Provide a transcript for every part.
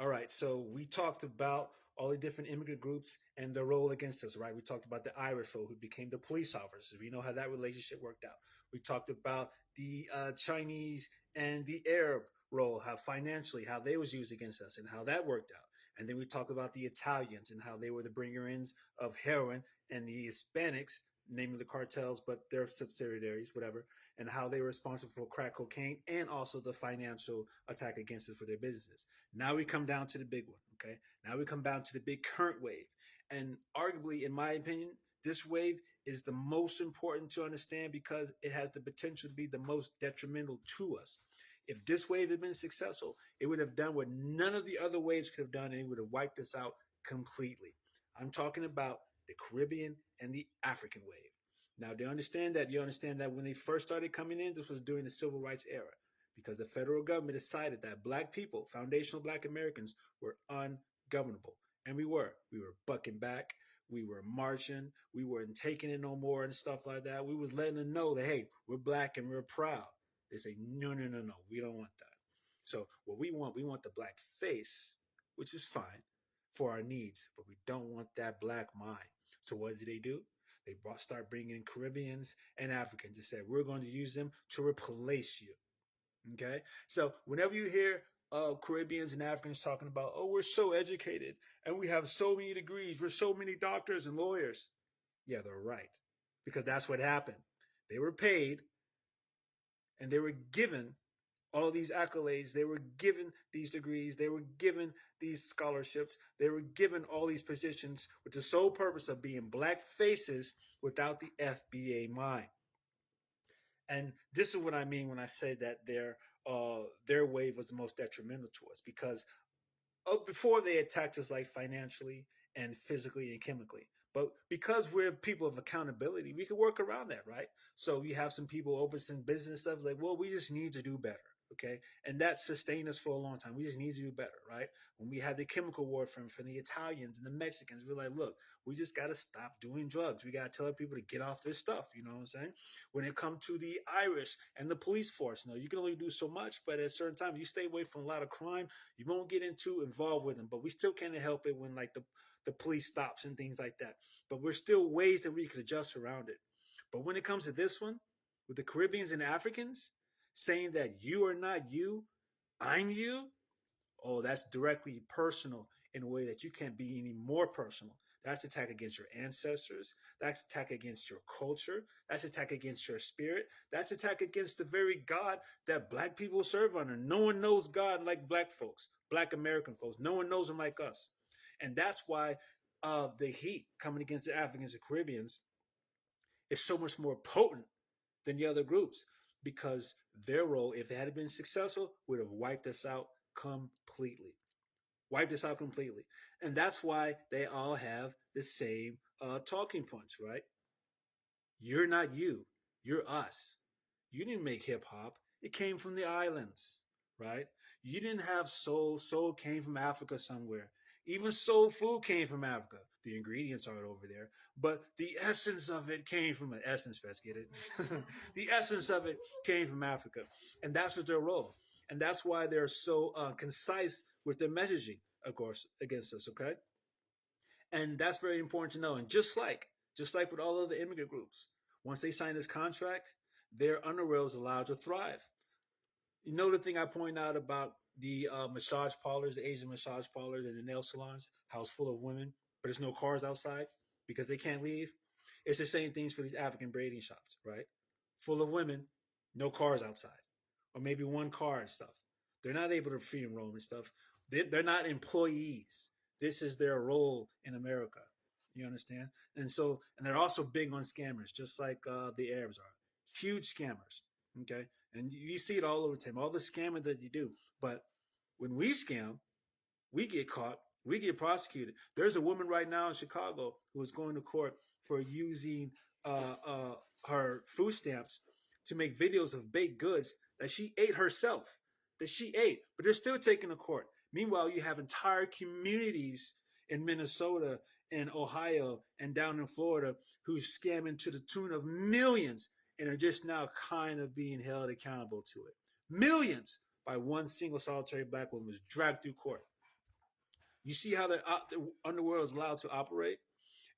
All right, so we talked about all the different immigrant groups and their role against us, right? We talked about the Irish role, who became the police officers. We know how that relationship worked out. We talked about the Chinese and the Arab role, how financially, how they was used against us and how that worked out. And then we talked about the Italians and how they were the bringer-ins of heroin, and the Hispanics, naming the cartels, but their subsidiaries, whatever, and how they were responsible for crack cocaine and also the financial attack against us for their businesses. Now we come down to the big one, okay? Now we come down to the big current wave. And arguably, in my opinion, this wave is the most important to understand because it has the potential to be the most detrimental to us. If this wave had been successful, it would have done what none of the other waves could have done, and it would have wiped us out completely. I'm talking about the Caribbean and the African wave. Now, you understand that when they first started coming in, this was during the civil rights era because the federal government decided that black people, foundational black Americans, were ungovernable. And we were. We were bucking back. We were marching. We weren't taking it no more and stuff like that. We was letting them know that, hey, we're black and we're proud. They say, no, no, no, no, we don't want that. So what we want the black face, which is fine for our needs, but we don't want that black mind. So what did they do? They start bringing in Caribbeans and Africans and said, we're going to use them to replace you. Okay. So whenever you hear Caribbeans and Africans talking about, oh, we're so educated and we have so many degrees, we're so many doctors and lawyers. Yeah, they're right. Because that's what happened. They were paid and they were given all these accolades. They were given these degrees. They were given these scholarships. They were given all these positions with the sole purpose of being black faces without the FBA mind. And this is what I mean when I say that their wave was the most detrimental to us because before they attacked us like financially and physically and chemically. But because we're people of accountability, we can work around that, right? So you have some people open some business stuff like, well, we just need to do better. Okay. And that sustained us for a long time. We just need to do better, right? When we had the chemical warfare from the Italians and the Mexicans, we're like, look, we just got to stop doing drugs. We got to tell people to get off this stuff. You know what I'm saying? When it comes to the Irish and the police force, you can only do so much, but at a certain time, you stay away from a lot of crime. You won't get involved with them, but we still can't help it when like the police stops and things like that. But we're still ways that we could adjust around it. But when it comes to this one, with the Caribbeans and Africans saying that you are not you, I'm you, oh, that's directly personal in a way that you can't be any more personal. That's attack against your ancestors. That's attack against your culture. That's attack against your spirit. That's attack against the very God that black people serve under. No one knows God like black folks, black American folks. No one knows him like us. And that's why the heat coming against the Africans and Caribbeans is so much more potent than the other groups because their role, if it had been successful, would have wiped us out completely. Wiped us out completely. And that's why they all have the same talking points, right? You're not you. You're us. You didn't make hip hop. It came from the islands, right? You didn't have soul. Soul came from Africa somewhere. Even soul food came from Africa. The ingredients aren't over there, but the essence of it came from an Essence Fest. Get it? The essence of it came from Africa, and that's what their role. And that's why they're so concise with their messaging, of course, against us. Okay, and that's very important to know. And just like with all other immigrant groups, once they sign this contract, their underworld is allowed to thrive. You know the thing I point out about the massage parlors, the Asian massage parlors, and the nail salons, how it's full of women, but there's no cars outside because they can't leave. It's the same things for these African braiding shops, right? Full of women, no cars outside, or maybe one car and stuff. They're not able to free and roam and stuff. They're not employees. This is their role in America. You understand? And they're also big on scammers, just like the Arabs are. Huge scammers. Okay, and you see it all over time, all the scamming that you do. But when we scam, we get caught, we get prosecuted. There's a woman right now in Chicago who is going to court for using her food stamps to make videos of baked goods that she ate herself, but they're still taking to court. Meanwhile, you have entire communities in Minnesota and Ohio and down in Florida who's scamming to the tune of millions and are just now kind of being held accountable to it. Millions by one single solitary black woman was dragged through court. You see how the underworld is allowed to operate?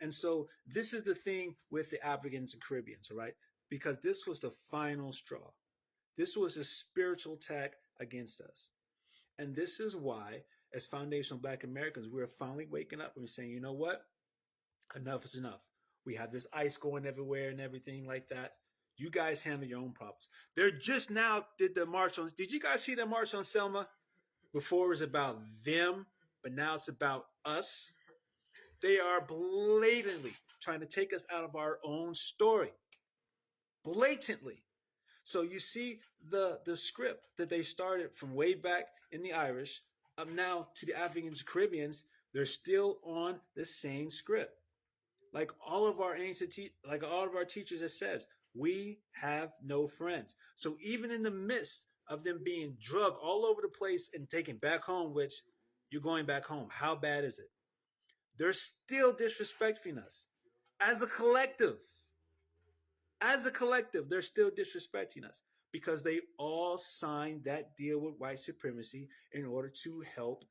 And so this is the thing with the Africans and Caribbeans, all right? Because this was the final straw. This was a spiritual attack against us. And this is why, as foundational Black Americans, we're finally waking up and we're saying, you know what? Enough is enough. We have this ice going everywhere and everything like that. You guys handle your own problems. They're just now did the march on. Did you guys see the march on Selma? Before it was about them, but now it's about us. They are blatantly trying to take us out of our own story. Blatantly. So you see the script that they started from way back in the Irish up now to the Africans and Caribbeans. They're still on the same script. Like all of our like all of our teachers have says, we have no friends. So even in the midst of them being drugged all over the place and taken back home, which you're going back home, how bad is it? They're still disrespecting us as a collective. As a collective, they're still disrespecting us because they all signed that deal with white supremacy in order to help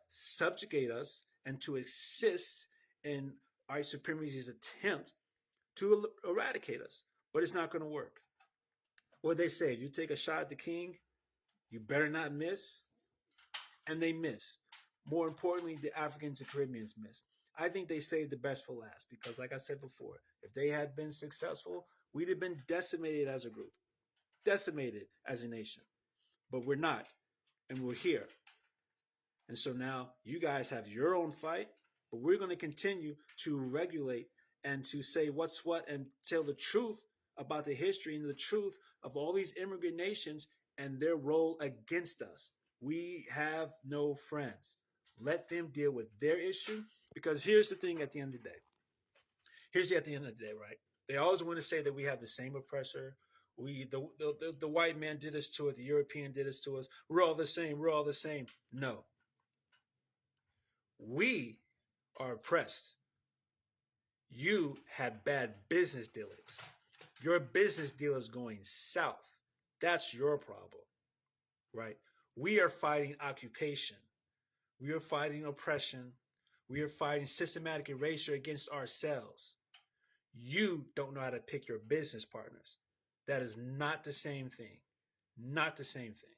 subjugate us and to assist in white supremacy's attempt to eradicate us. But it's not going to work. What they say, if you take a shot at the king, you better not miss. And they miss. More importantly, the Africans and Caribbeans miss. I think they saved the best for last because, like I said before, if they had been successful, we'd have been decimated as a group, decimated as a nation. But we're not, and we're here. And so now you guys have your own fight, but we're going to continue to regulate and to say what's what and tell the truth about the history and the truth of all these immigrant nations and their role against us. We have no friends. Let them deal with their issue because here's the thing at the end of the day. Here's at the end of the day, right? They always want to say that we have the same oppressor. The white man did this to us. The European did this to us. We're all the same. We're all the same. No. We are oppressed. You had bad business dealings. Your business deal is going south. That's your problem, right? We are fighting occupation. We are fighting oppression. We are fighting systematic erasure against ourselves. You don't know how to pick your business partners. That is not the same thing. Not the same thing.